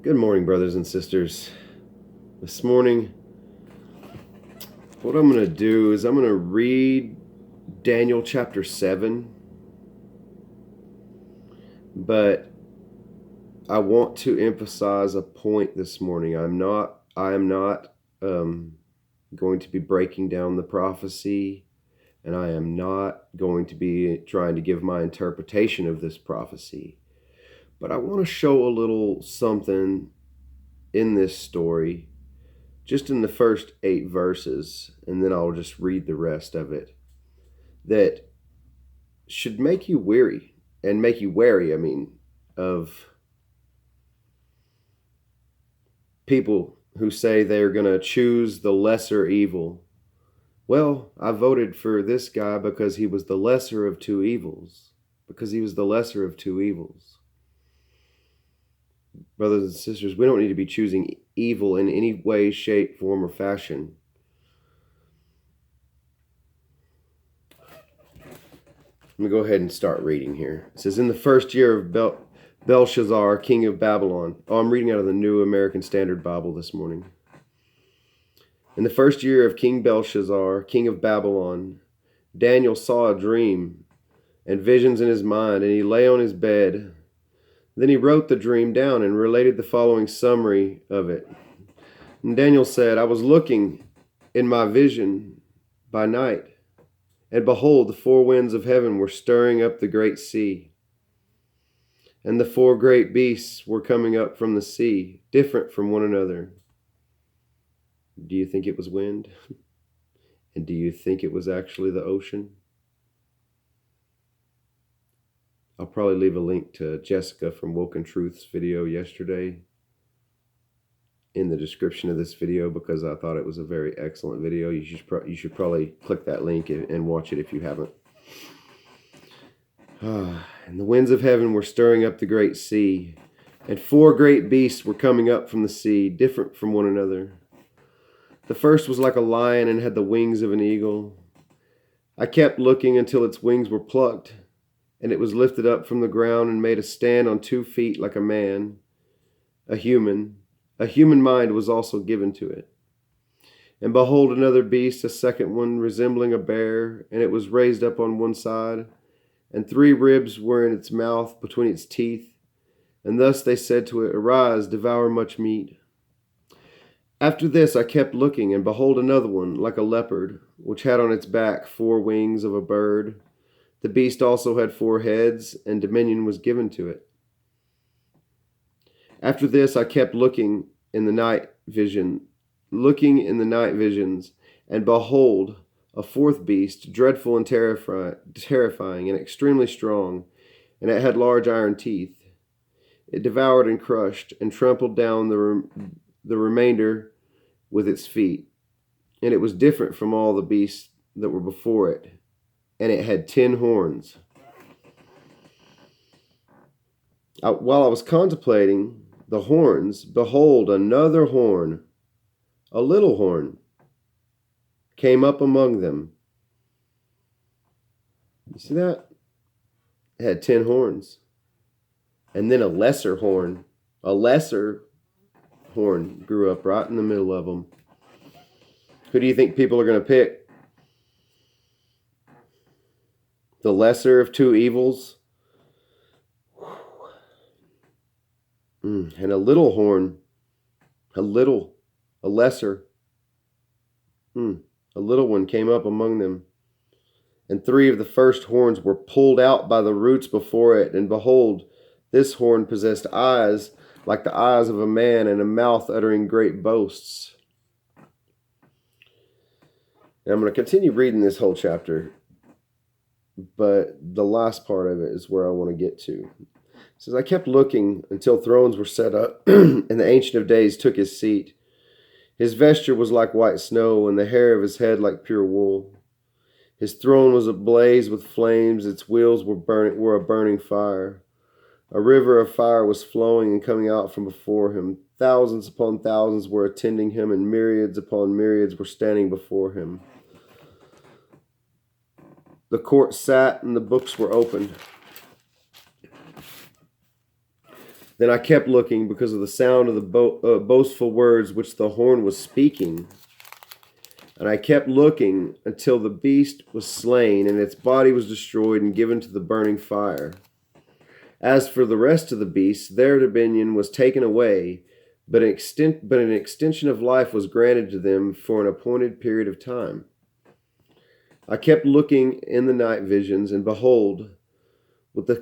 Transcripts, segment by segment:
Good morning, brothers and sisters. This morning, what I'm going to do is I'm going to read Daniel chapter 7, but I want to emphasize a point this morning. I am not going to be breaking down the prophecy, and I am not going to be trying to give my interpretation of this prophecy. But I want to show a little something in this story, just in the first 8 verses, and then I'll just read the rest of it, that should make you weary and make you wary, of people who say they're going to choose the lesser evil. Well, I voted for this guy because he was the lesser of two evils. Brothers and sisters, we don't need to be choosing evil in any way, shape, form, or fashion. Let me go ahead and start reading here. It says, in the first year of Belshazzar, king of Babylon. I'm reading out of the New American Standard Bible this morning. In the first year of King Belshazzar, king of Babylon, Daniel saw a dream and visions in his mind, and he lay on his bed. Then he wrote the dream down and related the following summary of it. And Daniel said, I was looking in my vision by night, and behold, the 4 winds of heaven were stirring up the great sea. And the 4 great beasts were coming up from the sea, different from one another. Do you think it was wind? And do you think it was actually the ocean? I'll probably leave a link to Jessica from Woken Truth's video yesterday in the description of this video, because I thought it was a very excellent video. You should probably click that link and watch it if you haven't. And the winds of heaven were stirring up the great sea, and 4 great beasts were coming up from the sea, different from one another. The first was like a lion and had the wings of an eagle. I kept looking until its wings were plucked, and it was lifted up from the ground and made a stand on 2 feet like a man, a human. A human mind was also given to it. And behold, another beast, a second one, resembling a bear, and it was raised up on one side, and 3 ribs were in its mouth between its teeth. And thus they said to it, Arise, devour much meat. After this I kept looking, and behold, another one, like a leopard, which had on its back 4 wings of a bird. The beast also had 4 heads, and dominion was given to it. After this I kept looking in the night visions, and behold, a 4th beast, dreadful and terrifying and extremely strong, and it had large iron teeth. It devoured and crushed and trampled down the remainder with its feet, and it was different from all the beasts that were before it, and it had 10 horns. While I was contemplating the horns, behold, another horn, a little horn, came up among them. You see that? It had 10 horns. And then a lesser horn grew up right in the middle of them. Who do you think people are going to pick? The lesser of 2 evils? And a little horn, a lesser, a little one came up among them. And 3 of the first horns were pulled out by the roots before it. And behold, this horn possessed eyes like the eyes of a man, and a mouth uttering great boasts. And I'm going to continue reading this whole chapter, but the last part of it is where I want to get to. It says, I kept looking until thrones were set up, and the Ancient of Days took his seat. His vesture was like white snow, and the hair of his head like pure wool. His throne was ablaze with flames, its wheels were a burning fire. A river of fire was flowing and coming out from before him. Thousands upon thousands were attending him, and myriads upon myriads were standing before him. The court sat, and the books were opened. Then I kept looking because of the sound of the boastful words which the horn was speaking. And I kept looking until the beast was slain, and its body was destroyed and given to the burning fire. As for the rest of the beasts, their dominion was taken away, but an extension of life was granted to them for an appointed period of time. I kept looking in the night visions, and behold, with the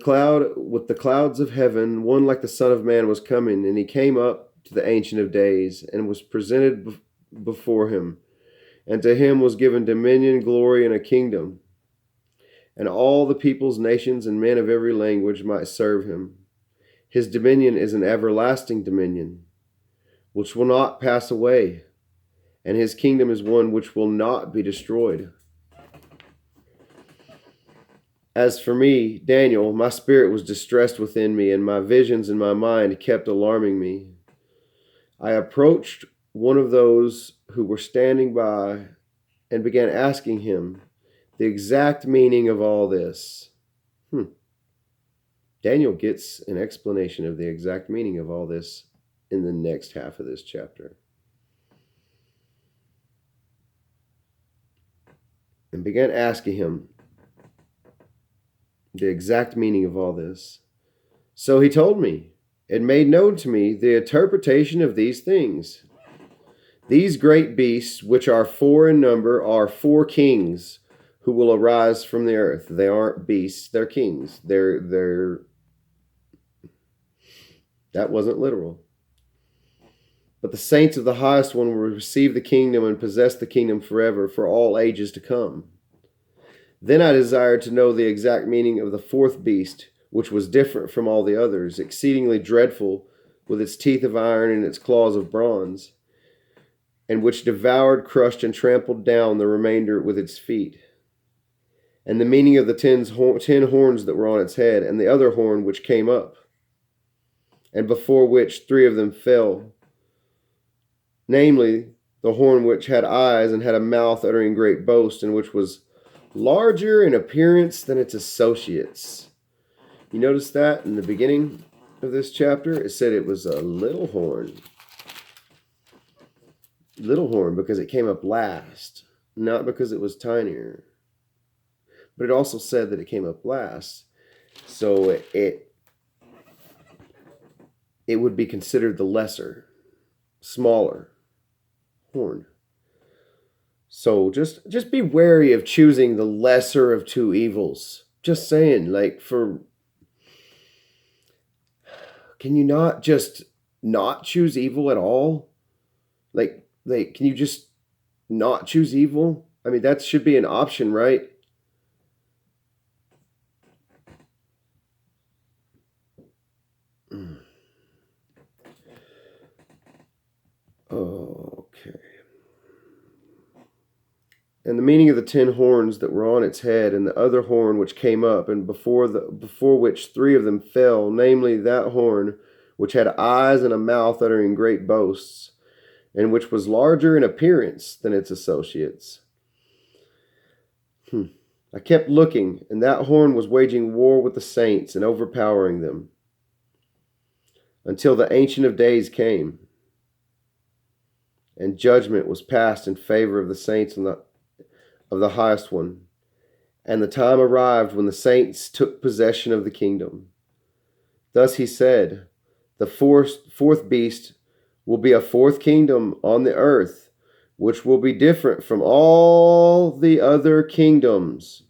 clouds of heaven, one like the Son of Man was coming, and he came up to the Ancient of Days, and was presented before him. And to him was given dominion, glory, and a kingdom. And all the peoples, nations, and men of every language might serve him. His dominion is an everlasting dominion, which will not pass away, and his kingdom is one which will not be destroyed. As for me, Daniel, my spirit was distressed within me, and my visions in my mind kept alarming me. I approached one of those who were standing by and began asking him the exact meaning of all this. Daniel gets an explanation of the exact meaning of all this in the next half of this chapter. And began asking him the exact meaning of all this. So he told me and made known to me the interpretation of these things. These great beasts, which are 4 in number, are 4 kings who will arise from the earth. They aren't beasts, they're kings. That wasn't literal. But the saints of the highest one will receive the kingdom and possess the kingdom forever, for all ages to come. Then I desired to know the exact meaning of the 4th beast, which was different from all the others, exceedingly dreadful, with its teeth of iron and its claws of bronze, and which devoured, crushed, and trampled down the remainder with its feet. And the meaning of the 10 horns that were on its head, and the other horn which came up, and before which 3 of them fell, namely, the horn which had eyes and had a mouth uttering great boast, and which was larger in appearance than its associates. You notice that in the beginning of this chapter, it said it was a little horn. Little horn because it came up last, not because it was tinier. But it also said that it came up last, so it would be considered the lesser, smaller horn. So just be wary of choosing the lesser of 2 evils. Just saying, can you not just not choose evil at all? Can you just not choose evil? I mean, that should be an option, right? Okay. And the meaning of the 10 horns that were on its head, and the other horn which came up, and before which 3 of them fell, namely that horn which had eyes and a mouth uttering great boasts, and which was larger in appearance than its associates. I kept looking, and that horn was waging war with the saints and overpowering them, until the Ancient of Days came, and judgment was passed in favor of the saints of the highest one. And the time arrived when the saints took possession of the kingdom. Thus he said, the fourth beast will be a 4th kingdom on the earth, which will be different from all the other kingdoms,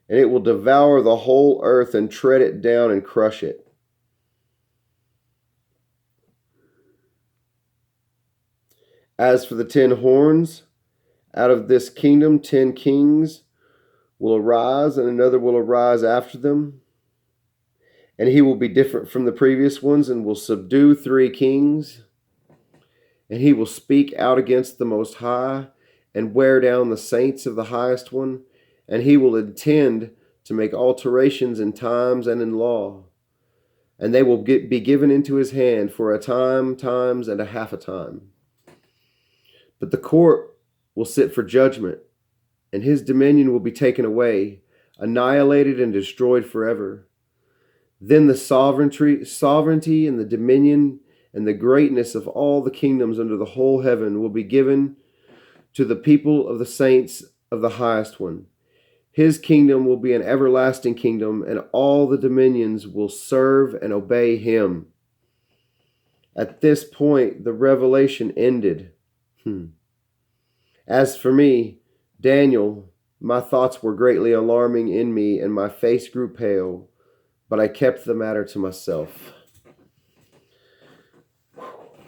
and it will devour the whole earth and tread it down and crush it. As for the 10 horns, out of this kingdom 10 kings will arise, and another will arise after them. And he will be different from the previous ones, and will subdue 3 kings. And he will speak out against the Most High, and wear down the saints of the highest one. And he will intend to make alterations in times and in law. And they will be given into his hand for a time, times, and a half a time. But the court will sit for judgment, and his dominion will be taken away, annihilated and destroyed forever. Then the sovereignty and the dominion and the greatness of all the kingdoms under the whole heaven will be given to the people of the saints of the highest one. His kingdom will be an everlasting kingdom, and all the dominions will serve and obey him. At this point, the revelation ended. As for me, Daniel, my thoughts were greatly alarming in me, and my face grew pale, but I kept the matter to myself.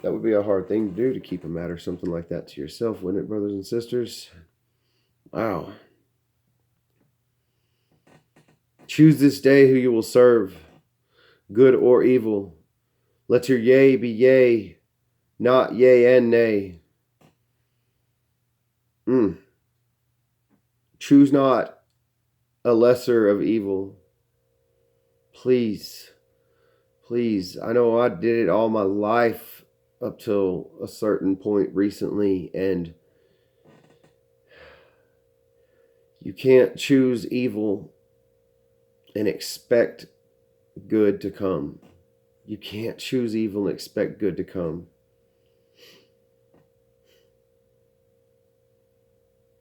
That would be a hard thing to do, to keep a matter something like that to yourself, wouldn't it, brothers and sisters? Wow. Choose this day who you will serve, good or evil. Let your yea be yea, not yea and nay. Choose not a lesser of evil. Please, please. I know I did it all my life up till a certain point recently, and you can't choose evil and expect good to come. You can't choose evil and expect good to come.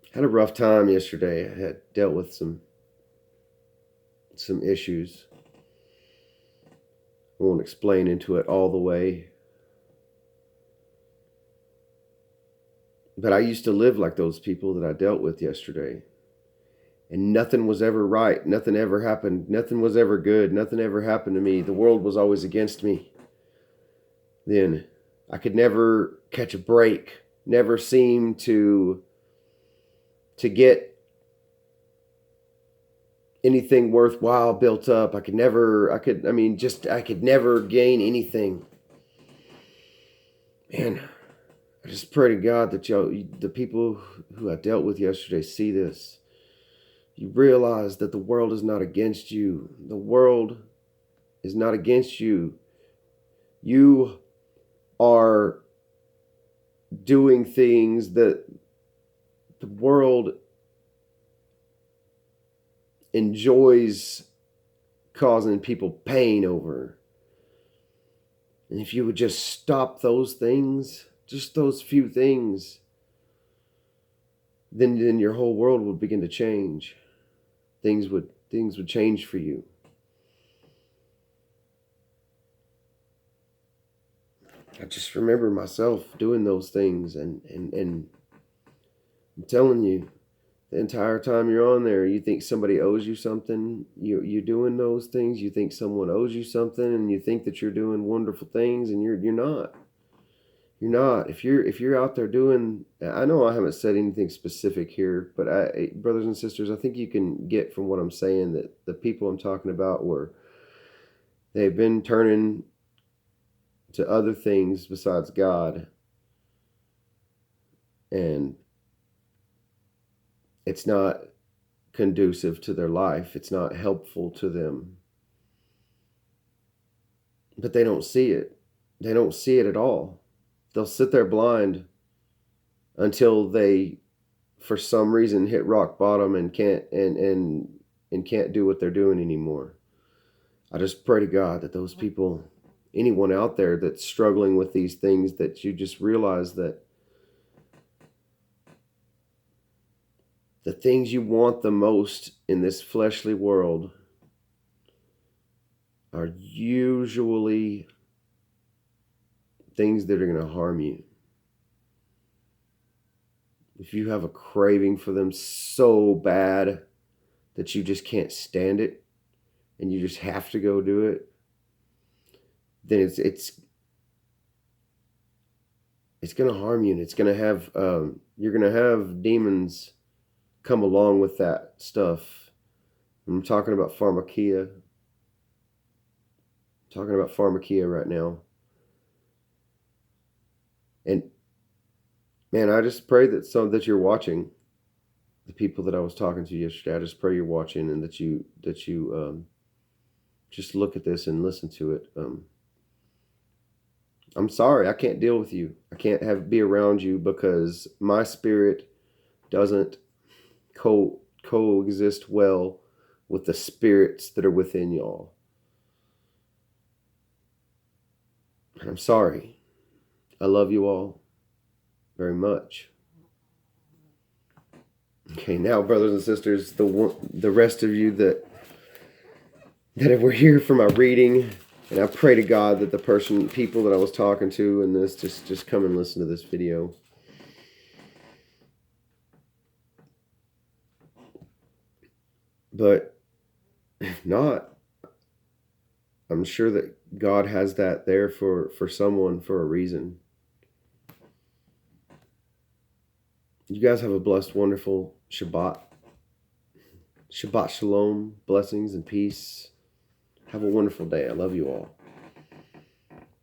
I had a rough time yesterday. I had dealt with some issues. I won't explain into it all the way. But I used to live like those people that I dealt with yesterday. And nothing was ever right. Nothing ever happened. Nothing was ever good. Nothing ever happened to me. The world was always against me. Then I could never catch a break. Never seem to get anything worthwhile built up. I could never gain anything. Man, I just pray to God that the people who I dealt with yesterday see this. You realize that the world is not against you. The world is not against you. You are doing things that the world enjoys causing people pain over. And if you would just stop those things, just those few things, then your whole world would begin to change. Things would change for you. I just remember myself doing those things, and I'm telling you, the entire time you're on there, you think somebody owes you something. You're doing those things. You think someone owes you something, and you think that you're doing wonderful things, and you're not. You're not. If you're out there doing, I know I haven't said anything specific here, but brothers and sisters, I think you can get from what I'm saying that the people I'm talking about they've been turning to other things besides God, and it's not conducive to their life. It's not helpful to them. But they don't see it. They don't see it at all. They'll sit there blind until they, for some reason, hit rock bottom and can't do what they're doing anymore. I just pray to God that those people, anyone out there that's struggling with these things, that you just realize that the things you want the most in this fleshly world are usually things that are going to harm you. If you have a craving for them so bad that you just can't stand it and you just have to go do it, then it's going to harm you, and it's going to have you're going to have demons come along with that stuff. I'm talking about pharmakia. Right now. And man, I just pray that you're watching. The people that I was talking to yesterday, I just pray you're watching, and that you just look at this and listen to it. I'm sorry, I can't deal with you. I can't be around you, because my spirit doesn't coexist well with the spirits that are within y'all. And I'm sorry. I love you all very much. Okay, now, brothers and sisters, the rest of you that were here for my reading, and I pray to God that the people that I was talking to in this just come and listen to this video. But if not, I'm sure that God has that there for someone for a reason. You guys have a blessed, wonderful Shabbat. Shabbat Shalom, blessings and peace. Have a wonderful day. I love you all.